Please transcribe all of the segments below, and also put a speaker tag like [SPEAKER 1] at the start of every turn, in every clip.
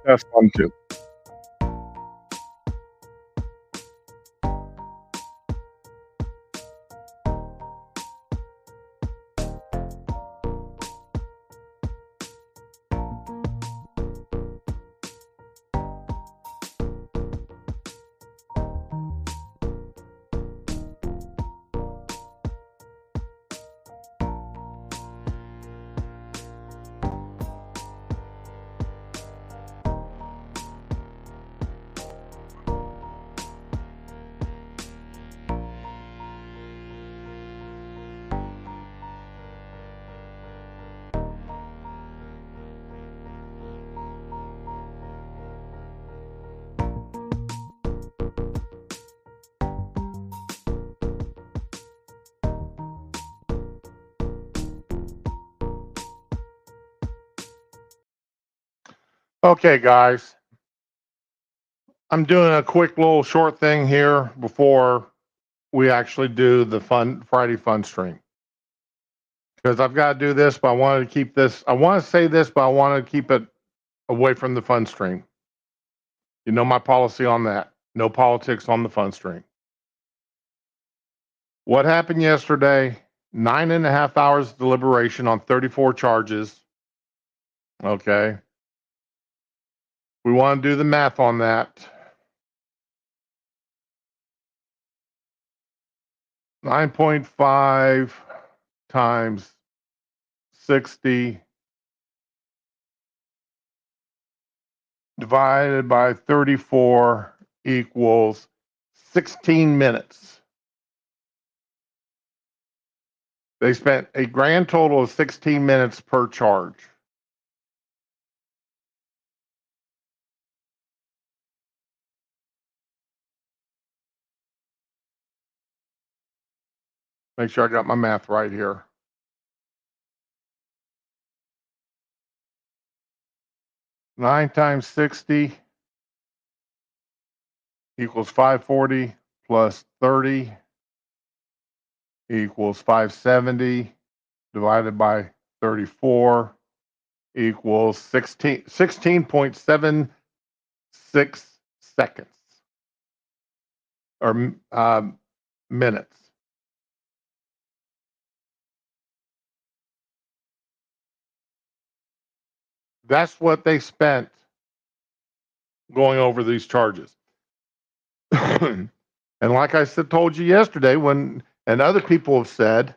[SPEAKER 1] That's fun too. Okay, guys, I'm doing a quick little short thing here before we actually do the fun Friday fun stream because I've got to do this, but I wanted to keep this. I want to say this, but I want to keep it away from the fun stream. You know my policy on that. No politics on the fun stream. What happened yesterday? 9.5 hours deliberation on 34 charges. Okay. We want to do the math on that. 9.5 times 60 divided by 34 equals 16 minutes. They spent a grand total of 16 minutes per charge. Make sure I got my math right here. Nine times 60 equals 540 plus 30 equals 570 divided by 34 equals 16.76 seconds or minutes. That's what they spent going over these charges. And like I said, told you yesterday, and other people have said,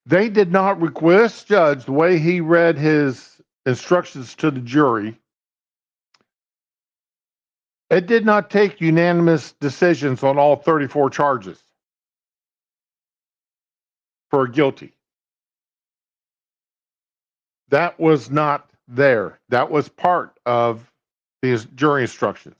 [SPEAKER 1] they did not request judge the way he read his instructions to the jury. It did not take unanimous decisions on all 34 charges for guilty. That was not there. That was part of these jury instructions.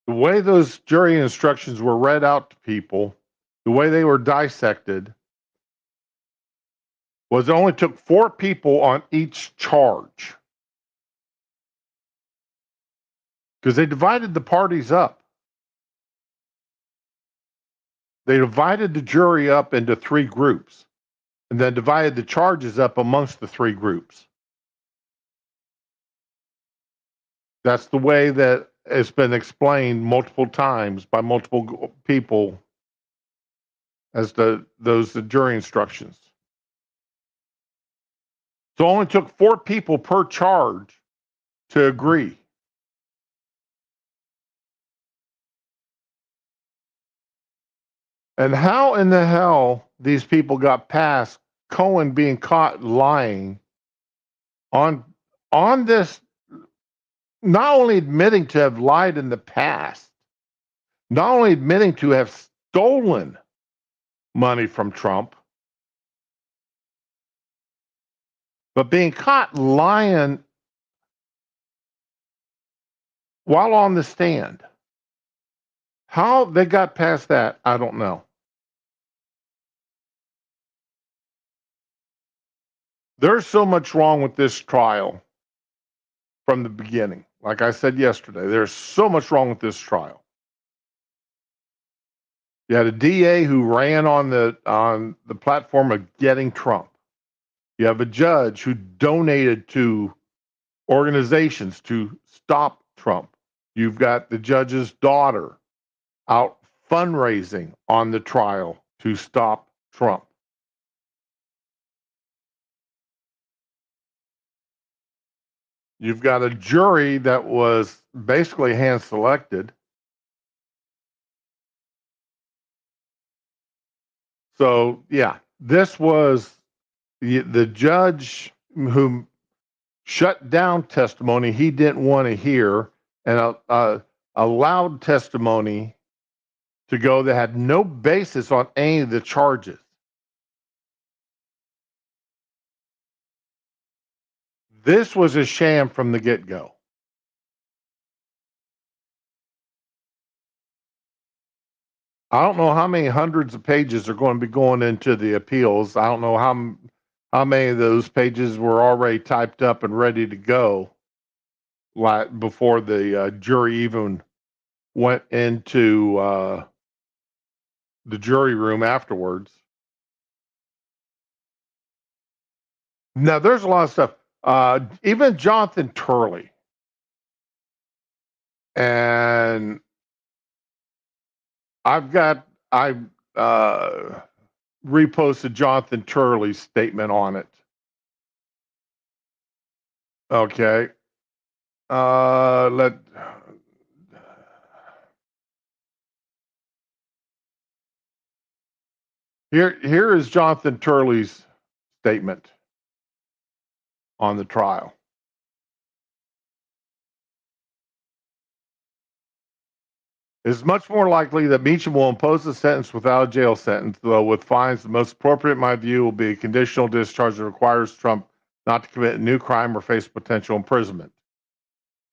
[SPEAKER 1] The way those jury instructions were read out to people, the way they were dissected, was it only took 4 people on each charge. Because they divided the parties up. They divided the jury up into 3 groups and then divided the charges up amongst the 3 groups. That's the way that it's been explained multiple times by multiple people as the jury instructions. So it only took 4 people per charge to agree. And how in the hell these people got past Cohen being caught lying on this, not only admitting to have lied in the past, not only admitting to have stolen money from Trump, but being caught lying while on the stand. How they got past that, I don't know. There's so much wrong with this trial from the beginning. Like I said yesterday, there's so much wrong with this trial. You had a DA who ran on the platform of getting Trump. You have a judge who donated to organizations to stop Trump. You've got the judge's daughter out fundraising on the trial to stop Trump. You've got a jury that was basically hand selected. So, yeah, this was the judge who shut down testimony he didn't want to hear and allowed testimony to go that had no basis on any of the charges. This was a sham from the get-go. I don't know how many hundreds of pages are going to be going into the appeals. I don't know how many of those pages were already typed up and ready to go before the jury even went into the jury room afterwards. Now, there's a lot of stuff. Even Jonathan Turley, and I reposted Jonathan Turley's statement on it. Okay. Here is Jonathan Turley's statement on the trial. It's much more likely that Meacham will impose a sentence without a jail sentence, though with fines. The most appropriate, in my view, will be a conditional discharge that requires Trump not to commit a new crime or face potential imprisonment.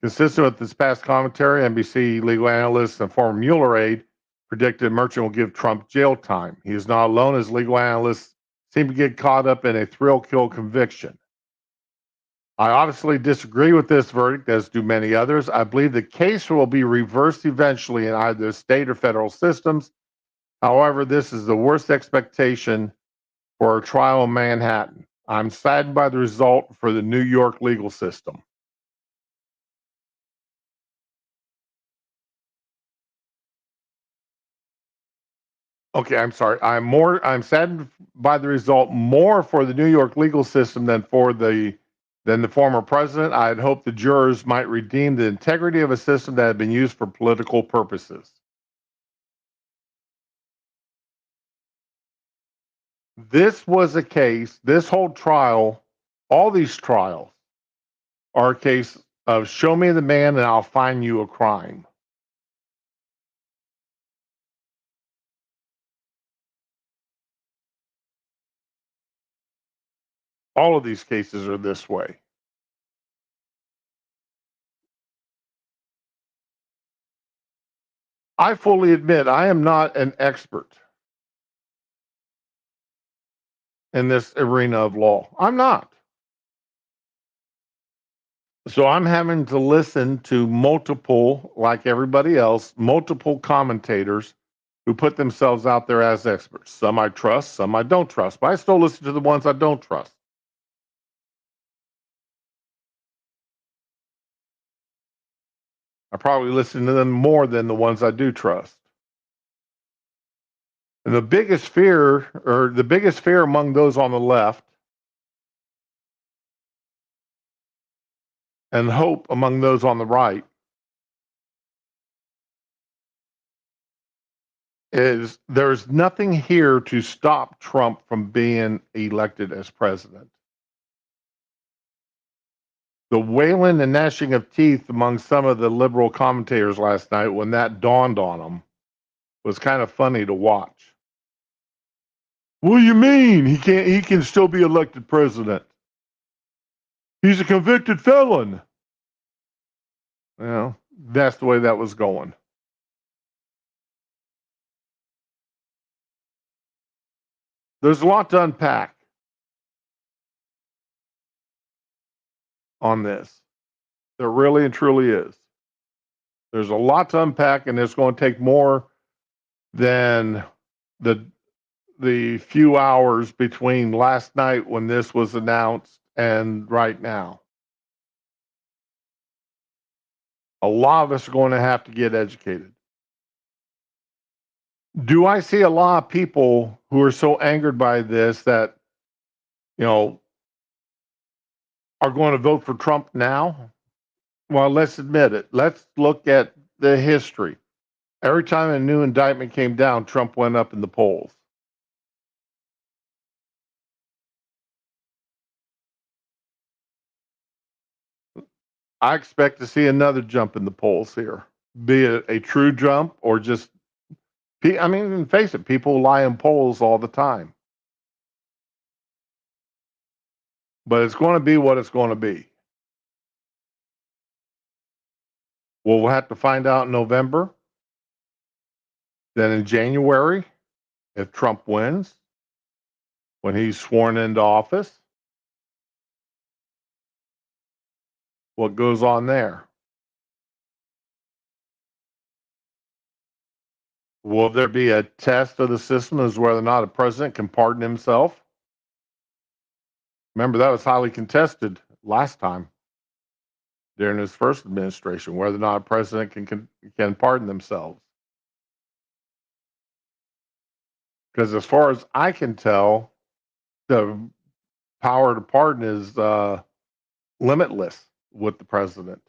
[SPEAKER 1] Consistent with this past commentary, NBC legal analyst and former Mueller aide predicted Merchant will give Trump jail time. He is not alone, as legal analysts seem to get caught up in a thrill-kill conviction. I obviously disagree with this verdict, as do many others. I believe the case will be reversed eventually in either state or federal systems. However, this is the worst expectation for a trial in Manhattan. I'm saddened by the result for the New York legal system. Okay, I'm sorry. I'm saddened by the result more for the New York legal system than the former president. I had hoped the jurors might redeem the integrity of a system that had been used for political purposes. This was a case, this whole trial, all these trials are a case of show me the man and I'll find you a crime. All of these cases are this way. I fully admit I am not an expert in this arena of law. I'm not. So I'm having to listen to multiple, like everybody else, multiple commentators who put themselves out there as experts. Some I trust, some I don't trust, but I still listen to the ones I don't trust. I probably listen to them more than the ones I do trust. And the biggest fear among those on the left and hope among those on the right is there's nothing here to stop Trump from being elected as president. The wailing and gnashing of teeth among some of the liberal commentators last night when that dawned on them was kind of funny to watch. What do you mean he can still be elected president? He's a convicted felon. Well, that's the way that was going. There's a lot to unpack on this. There really and truly is. There's a lot to unpack, and it's going to take more than the the few hours between last night when this was announced and right now. A lot of us are going to have to get educated. Do I see a lot of people who are so angered by this that, you know, are going to vote for Trump now? Well, let's admit it. Let's look at the history. Every time a new indictment came down, Trump went up in the polls. I expect to see another jump in the polls here, be it a true jump or just, I mean, face it, people lie in polls all the time. But it's going to be what it's going to be. Well, we'll have to find out in November. Then in January, if Trump wins, when he's sworn into office, what goes on there? Will there be a test of the system as whether or not a president can pardon himself? Remember, that was highly contested last time during his first administration, whether or not a president can pardon themselves. Because as far as I can tell, the power to pardon is limitless with the president.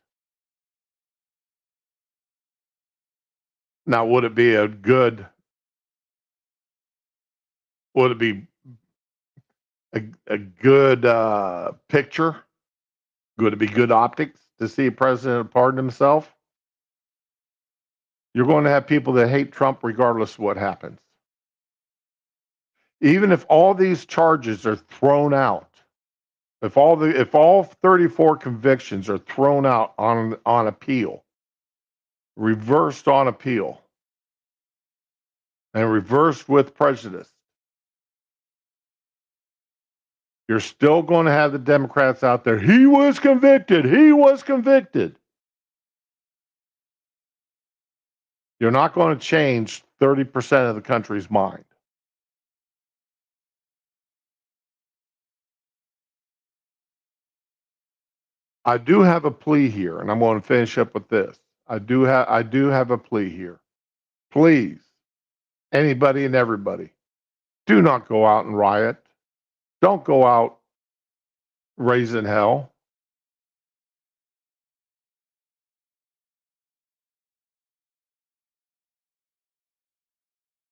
[SPEAKER 1] Now, would it be a good picture? Would it be good optics to see a president pardon himself? You're going to have people that hate Trump regardless of what happens. Even if all these charges are thrown out, if all 34 convictions are thrown out on appeal, reversed on appeal, and reversed with prejudice, you're still going to have the Democrats out there. He was convicted. He was convicted. You're not going to change 30% of the country's mind. I do have a plea here, and I'm going to finish up with this. I do have a plea here. Please, anybody and everybody, do not go out and riot. Don't go out raising hell.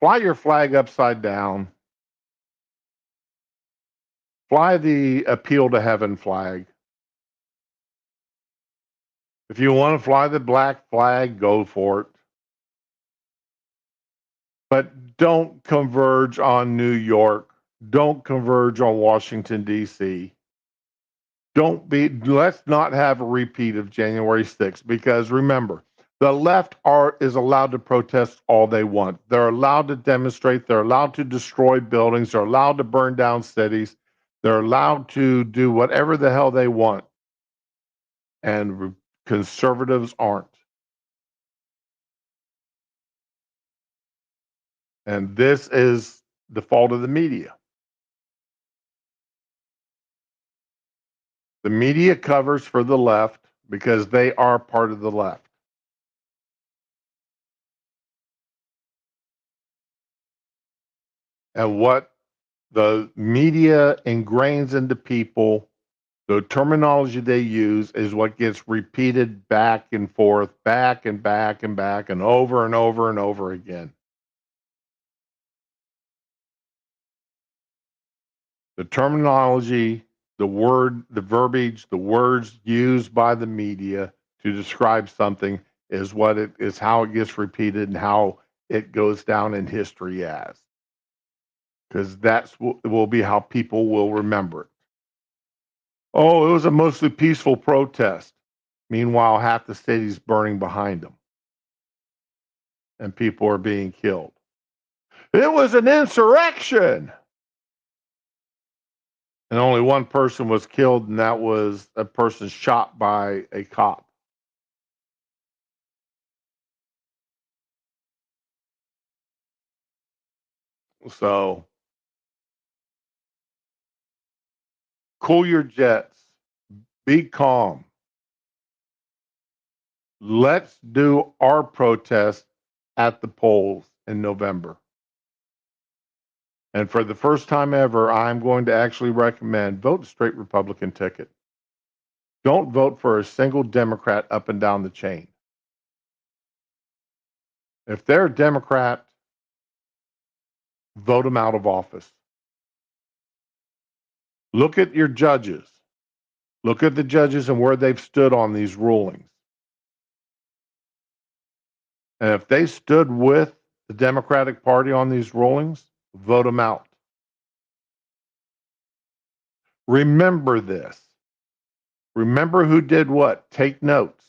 [SPEAKER 1] Fly your flag upside down. Fly the appeal to heaven flag. If you want to fly the black flag, go for it. But don't converge on New York. Don't converge on Washington, D.C. Let's not have a repeat of January 6th, because remember, the left is allowed to protest all they want. They're allowed to demonstrate. They're allowed to destroy buildings. They're allowed to burn down cities. They're allowed to do whatever the hell they want. And conservatives aren't. And this is the fault of the media. The media covers for the left because they are part of the left. And what the media ingrains into people, the terminology they use, is what gets repeated back and forth, back and back and back, and over and over and over again. The terminology, the verbiage, the words used by the media to describe something is how it gets repeated and how it goes down in history as. Because will be how people will remember it. Oh, it was a mostly peaceful protest. Meanwhile, half the city's burning behind them, and people are being killed. It was an insurrection, and only one person was killed, and that was a person shot by a cop. So Cool your jets. Be calm. Let's do our protest at the polls in November. And for the first time ever, I'm going to actually recommend vote a straight Republican ticket. Don't vote for a single Democrat up and down the chain. If they're a Democrat, vote them out of office. Look at your judges. Look at the judges and where they've stood on these rulings. And if they stood with the Democratic Party on these rulings, vote them out. Remember this. Remember who did what. Take notes.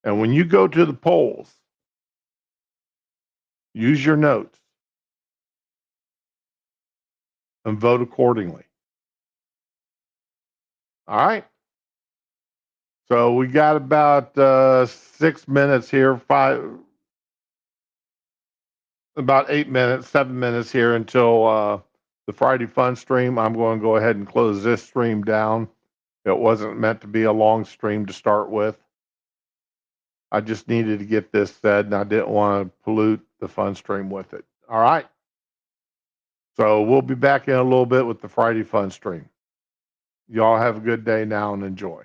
[SPEAKER 1] And when you go to the polls, use your notes and vote accordingly. All right. So we got about 6 minutes here, about 8 minutes, 7 minutes here until the Friday Fun stream. I'm going to go ahead and close this stream down. It wasn't meant to be a long stream to start with. I just needed to get this said, and I didn't want to pollute the fun stream with it. All right. So we'll be back in a little bit with the Friday Fun stream. Y'all have a good day now and enjoy.